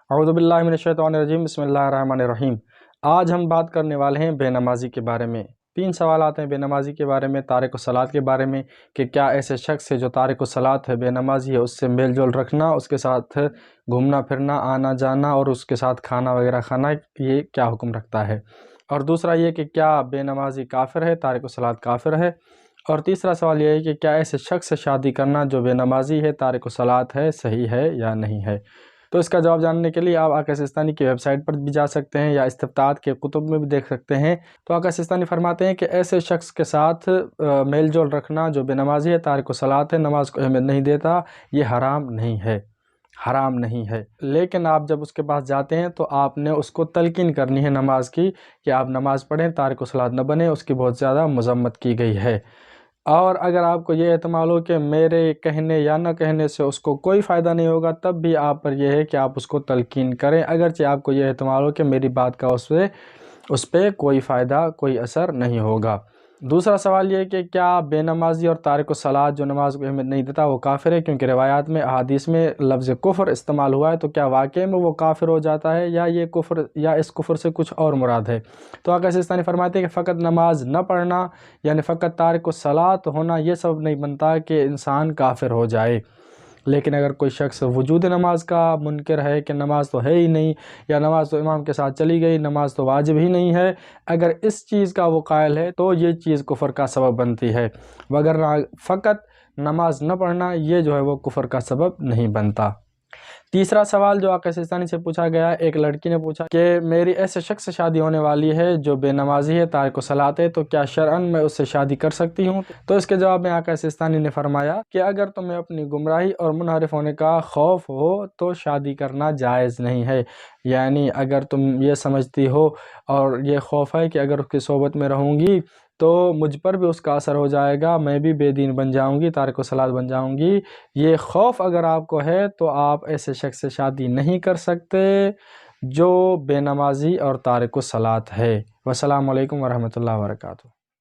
اعوذ باللہ من الشیطان الرجیم، بسم اللہ الرحمن الرحیم۔ آج ہم بات کرنے والے ہیں بے نمازی کے بارے میں۔ 3 سوالات ہیں بے نمازی کے بارے میں، تارک الصلاۃ کے بارے میں کہ کیا ایسے شخص ہے جو تارک الصلاۃ ہے، بے نمازی ہے، اس سے میل جول رکھنا، اس کے ساتھ گھومنا پھرنا، آنا جانا اور اس کے ساتھ کھانا وغیرہ کھانا، یہ کیا حکم رکھتا ہے؟ اور دوسرا یہ کہ کیا بے نمازی کافر ہے، تارک الصلاۃ کافر ہے؟ اور تیسرا سوال یہ ہے کہ کیا ایسے شخص سے شادی کرنا جو بے نمازی ہے، تارک الصلاۃ ہے، صحیح ہے یا نہیں ہے؟ تو اس کا جواب جاننے کے لیے آپ آقا سستانی کی ویب سائٹ پر بھی جا سکتے ہیں یا استفتاءات کے کتب میں بھی دیکھ سکتے ہیں۔ تو آقا سستانی فرماتے ہیں کہ ایسے شخص کے ساتھ میل جول رکھنا جو بے نمازی ہے، تارک الصلاۃ ہے، نماز کو اہمیت نہیں دیتا، یہ حرام نہیں ہے، حرام نہیں ہے۔ لیکن آپ جب اس کے پاس جاتے ہیں تو آپ نے اس کو تلقین کرنی ہے نماز کی کہ آپ نماز پڑھیں، تارک الصلاۃ نہ بنیں، اس کی بہت زیادہ مذمت کی گئی ہے۔ اور اگر آپ کو یہ احتمال ہو کہ میرے کہنے یا نہ کہنے سے اس کو کوئی فائدہ نہیں ہوگا، تب بھی آپ پر یہ ہے کہ آپ اس کو تلقین کریں، اگرچہ آپ کو یہ احتمال ہو کہ میری بات کا اس پہ کوئی فائدہ، کوئی اثر نہیں ہوگا۔ دوسرا سوال یہ کہ کیا بے نمازی اور تارک الصلاۃ جو نماز کو اہمیت نہیں دیتا وہ کافر ہے؟ کیونکہ روایات میں، احادیث میں لفظ کفر استعمال ہوا ہے، تو کیا واقعی میں وہ کافر ہو جاتا ہے یا یہ کفر یا اس کفر سے کچھ اور مراد ہے؟ تو آقا سستانی فرماتے ہیں کہ فقط نماز نہ پڑھنا یعنی فقط تارک الصلاۃ ہونا یہ سبب نہیں بنتا کہ انسان کافر ہو جائے، لیکن اگر کوئی شخص وجود نماز کا منکر ہے کہ نماز تو ہے ہی نہیں، یا نماز تو امام کے ساتھ چلی گئی، نماز تو واجب ہی نہیں ہے، اگر اس چیز کا وہ قائل ہے تو یہ چیز کفر کا سبب بنتی ہے، وگرنہ فقط نماز نہ پڑھنا یہ جو ہے وہ کفر کا سبب نہیں بنتا۔ تیسرا سوال جو آقا سستانی سے پوچھا گیا، ایک لڑکی نے پوچھا کہ میری ایسے شخص سے شادی ہونے والی ہے جو بے نمازی ہے، تارک الصلاۃ ہے، تو کیا شرعاً میں اس سے شادی کر سکتی ہوں؟ تو اس کے جواب میں آقا سستانی نے فرمایا کہ اگر تمہیں اپنی گمراہی اور منحرف ہونے کا خوف ہو تو شادی کرنا جائز نہیں ہے، یعنی اگر تم یہ سمجھتی ہو اور یہ خوف ہے کہ اگر اس کی صحبت میں رہوں گی تو مجھ پر بھی اس کا اثر ہو جائے گا، میں بھی بے دین بن جاؤں گی، تارک الصلاۃ بن جاؤں گی، یہ خوف اگر آپ کو ہے تو آپ ایسے شخص سے شادی نہیں کر سکتے جو بے نمازی اور تارک الصلاۃ ہے۔ والسلام علیکم ورحمۃ اللہ وبرکاتہ۔